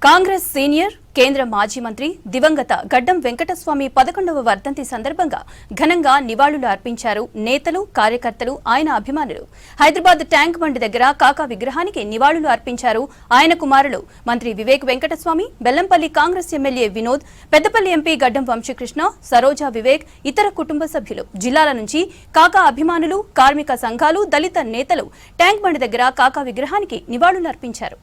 Congress senior కేంద్ర మాజీ మంత్రి దివంగత గడ్డం వెంకటస్వామి 11వ వర్ధంతి సందర్భంగా ఘనంగా నివాళులు అర్పించారు నేతలు కార్యకర్తలు ఆయన అభిమానులు. హైదరాబాద్ ట్యాంక్ బండ్ దగ్గర కాకా విగ్రహానికి నివాళులు అర్పించారు ఆయన కుమారులు మంత్రి వివేక్ వెంకటస్వామి, బెల్లంపల్లి కాంగ్రెస్ ఎమ్మెల్యే వినోద్, పెద్దపల్లి ఎంపీ గడ్డం వంశీకృష్ణ, సరోజా వివేక్, ఇతర కుటుంబ సభ్యులు. జిల్లాల నుంచి కాకా అభిమానులు, కార్మిక సంఘాలు, దళిత నేతలు ట్యాంక్ బండ్ దగ్గర కాకా విగ్రహానికి నివాళులు అర్పించారు.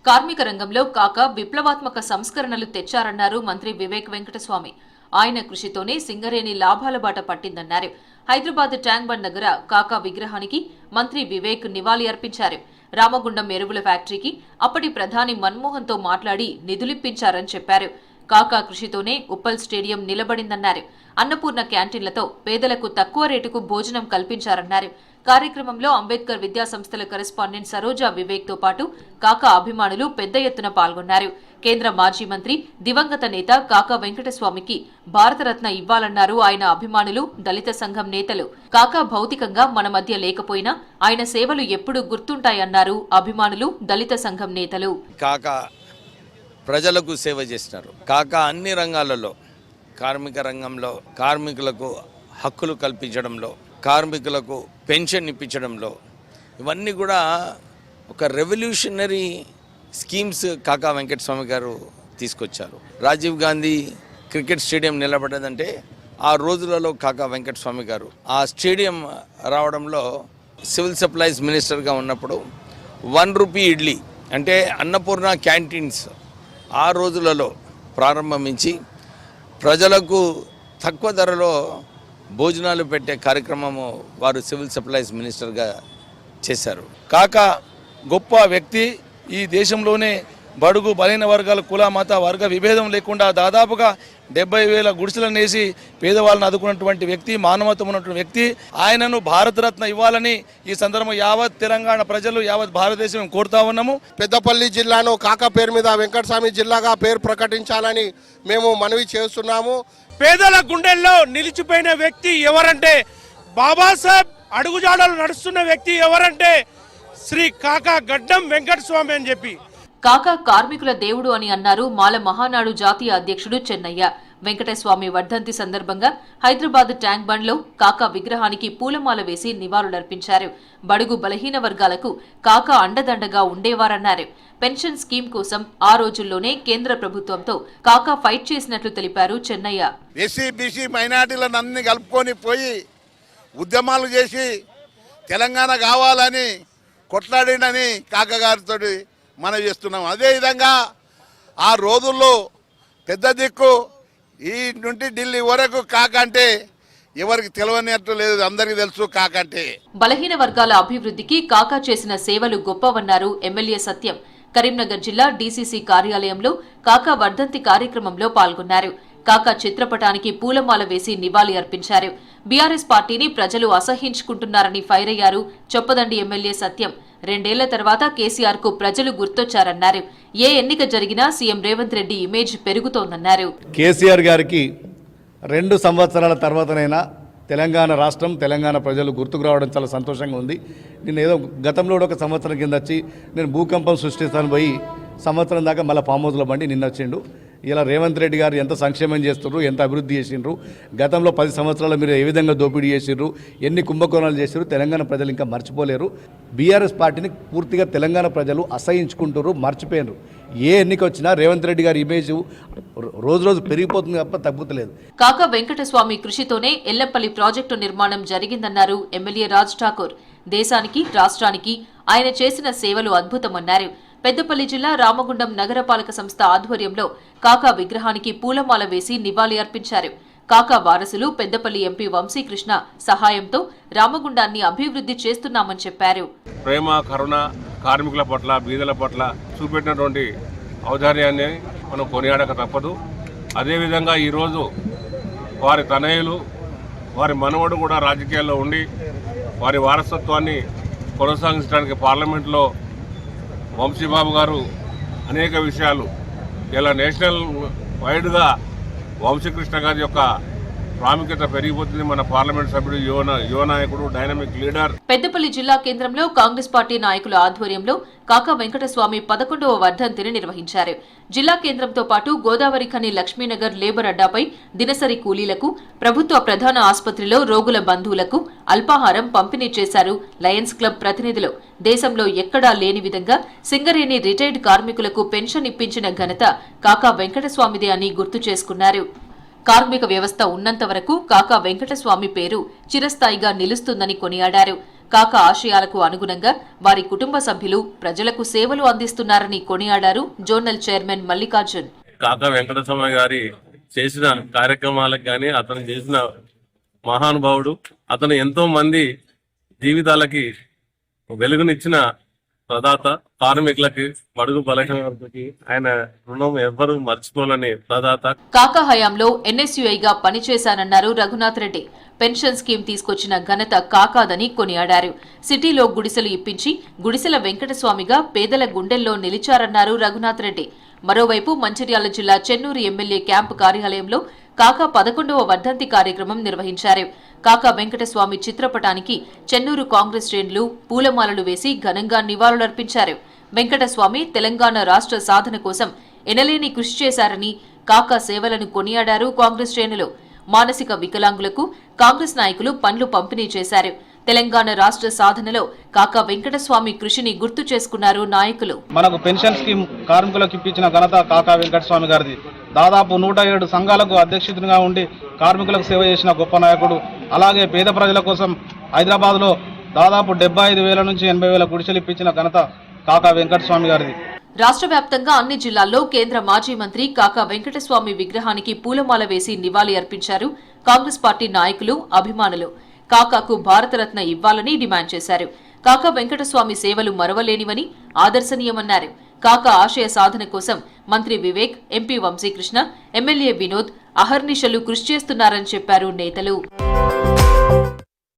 కార్మిక రంగంలో కాకా విప్లవాత్మక సంస్కరణలు తెచ్చారన్నారు మంత్రి వివేక్ వెంకటస్వామి. ఆయన కృషితోనే సింగరేణి లాభాల బాట పట్టిందన్నారు. హైదరాబాద్ ట్యాంక్ బండ్ దగ్గర కాకా విగ్రహానికి మంత్రి వివేక్ నివాళి అర్పించారు. రామగుండం ఎరువుల ఫ్యాక్టరీకి అప్పటి ప్రధాని మన్మోహన్తో మాట్లాడి నిధులిప్పించారని చెప్పారు. కాకా కృషితోనే ఉప్పల్ స్టేడియం నిలబడిందన్నారు. అన్నపూర్ణ క్యాంటీన్లతో పేదలకు తక్కువ రేటుకు భోజనం కల్పించారన్నారు. కార్యక్రమంలో అంబేద్కర్ విద్యా సంస్థల కరెస్పాండెంట్ సరోజా వివేక్ తో పాటు కాకా అభిమానులు పెద్ద ఎత్తున పాల్గొన్నారు. కేంద్ర మాజీ మంత్రి దివంగత నేత కాకా వెంకటస్వామికి భారతరత్న ఇవ్వాలన్నారు ఆయన అభిమానులు, దళిత సంఘం నేతలు. కాకా భౌతికంగా మన మధ్య లేకపోయినా ఆయన సేవలు ఎప్పుడూ గుర్తుంటాయన్నారు అభిమానులు, దళిత సంఘం నేతలు. కాకా ప్రజలకు సేవ చేసినారు. కాకా అన్ని రంగాలలో, కార్మిక రంగంలో కార్మికులకు హక్కులు కల్పించడంలో, కార్మికులకు పెన్షన్ ఇప్పించడంలో, ఇవన్నీ కూడా ఒక రెవల్యూషనరీ స్కీమ్స్ కాకా వెంకటస్వామి గారు తీసుకొచ్చారు. రాజీవ్ గాంధీ క్రికెట్ స్టేడియం నిలబడ్డదంటే ఆ రోజులలో కాకా వెంకటస్వామి గారు ఆ స్టేడియం రావడంలో సివిల్ సప్లైస్ మినిస్టర్గా ఉన్నప్పుడు 1 రూపీ ఇడ్లీ అంటే అన్నపూర్ణ క్యాంటీన్స్ ఆ రోజులలో ప్రారంభించి ప్రజలకు తక్కువ ధరలో భోజనాలు పెట్టే కార్యక్రమము వారు సివిల్ సప్లైస్ మినిస్టర్గా చేశారు. కాకా గొప్ప వ్యక్తి. ఈ దేశంలోనే బడుగు బలైన వర్గాల కుల మత వర్గ విభేదం లేకుండా దాదాపుగా 70,000 గుడిసెలను వేసి పేదవాళ్ళని ఆదుకున్నటువంటి వ్యక్తి, మానవత్వం ఉన్నటువంటి వ్యక్తి. ఆయనను భారతరత్న ఇవ్వాలని ఈ సందర్భంగా యావత్ తెలంగాణ ప్రజలు, యావత్ భారతదేశం కోరుతా ఉన్నాము. పెద్దపల్లి జిల్లాను కాకా పేరు మీద వెంకటస్వామి జిల్లాగా పేరు ప్రకటించాలని మేము మనవి చేస్తున్నాము. పేదల గుండెల్లో నిలిచిపోయిన వ్యక్తి ఎవరంటే, బాబాసాహెబ్ అడుగుజాడలు నడుస్తున్న వ్యక్తి ఎవరంటే శ్రీ కాకా గడ్డం వెంకటస్వామి అని చెప్పి. కాకా కార్మికుల దేవుడు అని అన్నారు మాల మహానాడు జాతీయ అధ్యక్షుడు చెన్నయ్య. వెంకటస్వామి వర్ధంతి సందర్భంగా హైదరాబాద్ ట్యాంక్ బండ్ లో కాకా విగ్రహానికి పూలమాల వేసి నివాళులర్పించారు. బడుగు బలహీన వర్గాలకు కాకా అండదండగా ఉండేవారన్నారు. పెన్షన్ స్కీమ్ కోసం ఆ రోజుల్లోనే కేంద్ర ప్రభుత్వంతో కాకా ఫైట్ చేసినట్లు తెలిపారు చెన్నయ్య. ఎస్సీ బీసీ మైనార్టీలను అన్ని కలుపుకొని పోయి ఉద్యమాలు చేసి తెలంగాణ కావాలని కొట్లాడినని కాకా గారితో మనం చేస్తున్నాం. అదేవిధంగా ఆ రోజుల్లో పెద్ద దిక్కు ఈ నుండి ఢిల్లీ వరకు కాకా అంటే ఎవరికి తెలియనట్టు లేదు, అందరికీ తెలుసు కాకా అంటే. బలహీన వర్గాల అభివృద్ధికి కాకా చేసిన సేవలు గొప్పవన్నారు ఎమ్మెల్యే సత్యం. కరీంనగర్ జిల్లా డీసీసీ కార్యాలయంలో కాకా వర్ధంతి కార్యక్రమంలో పాల్గొన్నారు. కాకా చిత్రపటానికి పూలమాల వేసి నివాళి అర్పించారు. బీఆర్ఎస్ పార్టీని ప్రజలు అసహ్యించుకుంటున్నారని ఫైర్ అయ్యారు చొప్పదండి ఎమ్మెల్యే సత్యం. 2 ఏళ్ల తర్వాత కేసీఆర్ కు ప్రజలు గుర్తొచ్చారన్నారు. ఏ ఎన్నిక జరిగినా సీఎం రేవంత్ రెడ్డి ఇమేజ్ పెరుగుతోందన్నారు. కేసీఆర్ గారికి 2 సంవత్సరాల తర్వాతనైనా తెలంగాణ రాష్ట్రం, తెలంగాణ ప్రజలు గుర్తుకు రావడం చాలా సంతోషంగా ఉంది. నేను ఏదో గతంలో ఒక సంవత్సరం కింద వచ్చి నేను భూకంపం సృష్టిస్తాను పోయి సంవత్సరం దాకా మళ్ళీ ఫామ్ హౌస్లో బండి నిన్న వచ్చిండు. ఇలా రేవంత్ రెడ్డి గారు ఎంత సంక్షేమం చేస్తున్నారు, ఎంత అభివృద్ధి చేసిండ్రు, గతంలో 10 సంవత్సరాలు మీరు ఏ విధంగా దోపిడీ చేసిర్రు, ఎన్ని కుంభకోణాలు చేసిర్రు తెలంగాణ ప్రజలు ఇంకా మర్చిపోలేరు. బీఆర్ఎస్ పార్టీని పూర్తిగా తెలంగాణ ప్రజలు అసహించుకుంటారు, మర్చిపోయినారు. ఏ ఎన్నిక వచ్చినా రేవంత్ రెడ్డి గారి ఇమేజ్ రోజు రోజు పెరిగిపోతుంది తప్ప తగ్గుతలేదు. కాకా వెంకటస్వామి కృషితోనే ఎల్లంపల్లి ప్రాజెక్టు నిర్మాణం జరిగిందన్నారు ఎమ్మెల్యే రాజ్ ఠాకూర్. దేశానికి, రాష్ట్రానికి ఆయన చేసిన సేవలు అద్భుతమన్నారు. పెద్దపల్లి జిల్లా రామగుండం నగరపాలక సంస్థ ఆధ్వర్యంలో కాకా విగ్రహానికి పూలమాల వేసి నివాళి అర్పించారు. కాకా వారసులు పెద్దపల్లి ఎంపీ వంశీకృష్ణ సహాయంతో రామగుండాన్ని అభివృద్ధి చేస్తున్నామని చెప్పారు. ప్రేమ, కరుణ కార్మికుల పట్ల, బీదల పట్ల చూపెట్టినటువంటి ఔదార్యాన్ని మనం కొనియాడక తప్పదు. అదేవిధంగా ఈరోజు వారి తనయులు, వారి మనవడు కూడా రాజకీయాల్లో ఉండి వారి వారసత్వాన్ని కొనసాగించడానికి పార్లమెంట్లో వంశీబాబు గారు అనేక విషయాలు ఇలా నేషనల్ వైడ్గా వంశీకృష్ణ గారి యొక్క ప్రాముఖ్యత పెరిగిపోతుంది. మన పార్లమెంట్ సభ్యుడు యువ నాయకుడు, డైనమిక్ లీడర్. పెద్దపల్లి జిల్లా కేంద్రంలో కాంగ్రెస్ పార్టీ నాయకుల ఆధ్వర్యంలో కాకా వెంకటస్వామి 11వ వర్ధంతిని నిర్వహించారు. జిల్లా కేంద్రంతో పాటు గోదావరి ఖని లక్ష్మీనగర్ లేబర్ అడ్డాపై దినసరి కూలీలకు, ప్రభుత్వ ప్రధాన ఆసుపత్రిలో రోగుల బంధువులకు అల్పాహారం పంపిణీ చేశారు లయన్స్ క్లబ్ ప్రతినిధులు. దేశంలో ఎక్కడా లేని విధంగా సింగరేణి రిటైర్డ్ కార్మికులకు పెన్షన్ ఇప్పించిన ఘనత కాకా వెంకటస్వామిదే అని గుర్తు చేసుకున్నారు. కార్మిక వ్యవస్థ ఉన్నంత వరకు కాకా వెంకటస్వామి పేరు చిరస్థాయిగా నిలుస్తుందని కొనియాడారు. కాకా ఆశయాలకు అనుగుణంగా వారి కుటుంబ సభ్యులు ప్రజలకు సేవలు అందిస్తున్నారని కొనియాడారు జోనల్ చైర్మన్ మల్లికార్జున్. కాకా వెంకటస్వామి గారి చేసిన కార్యక్రమాలకు కానీ, అతను చేసిన మహానుభావుడు. అతను ఎంతో మంది జీవితాలకి వెలుగునిచ్చిన ప్రదాత. కార్మికులకి, బడుగు బలహీనతకి ఆయన రుణం ఎవ్వరూ మర్చిపోలేని ప్రదాత. కాకా హయాంలో ఎన్ఎస్యుఐగా పనిచేశానన్నారు రఘునాథ్ రెడ్డి. పెన్షన్ స్కీమ్ తీసుకొచ్చిన ఘనత కాకాదని కొనియాడారు. సిటీలో గుడిసెలు ఇప్పించి గుడిసెల వెంకటస్వామిగా పేదల గుండెల్లో నిలిచారన్నారు రఘునాథ్ రెడ్డి. మరోవైపు మంచిర్యాల జిల్లా చెన్నూరు ఎమ్మెల్యే క్యాంపు కార్యాలయంలో కాకా 11వ వర్ధంతి కార్యక్రమం నిర్వహించారు. కాకా వెంకటస్వామి చిత్రపటానికి చెన్నూరు కాంగ్రెస్ శ్రేణులు పూలమాలలు వేసి ఘనంగా నివాళులర్పించారు. వెంకటస్వామి తెలంగాణ రాష్ట్ర సాధన కోసం ఎనలేని కృషి చేశారని, కాకా సేవలను కొనియాడారు కాంగ్రెస్ శ్రేణులు. మానసిక వికలాంగులకు కాంగ్రెస్ నాయకులు పండ్లు పంపిణీ చేశారు. తెలంగాణ రాష్ట్ర సాధనలో కాకా వెంకటస్వామి కృషిని గుర్తు చేసుకున్నారు నాయకులు. మనకు పెన్షన్ స్కీమ్ కార్మికులకు ఇప్పించిన ఘనత కాకా వెంకటస్వామి గారిది. దాదాపు 107 సంఘాలకు అధ్యక్షుడిగా ఉండి కార్మికులకు సేవ చేసిన గొప్ప నాయకుడు. అలాగే పేద ప్రజల కోసం హైదరాబాద్లో దాదాపు 75,000 నుంచి 80,000 గుడిసెలు ఇప్పించిన ఘనత కాకా వెంకటస్వామి గారిది. రాష్ట్ర వ్యాప్తంగా అన్ని జిల్లాల్లో కేంద్ర మాజీ మంత్రి కాకా వెంకటస్వామి విగ్రహానికి పూలమాల వేసి నివాళి అర్పించారు కాంగ్రెస్ పార్టీ నాయకులు, అభిమానులు. కాకాకు భారతరత్న ఇవ్వాలని డిమాండ్ చేశారు. కాకా వెంకటస్వామి సేవలు మరవలేనివని, ఆదర్శనీయమన్నారు. కాకా ఆశయ సాధన కోసం మంత్రి వివేక్, ఎంపీ వంశీకృష్ణ, ఎమ్మెల్యే వినోద్ అహర్నిశలు కృషి చేస్తున్నారని చెప్పారు నేతలు.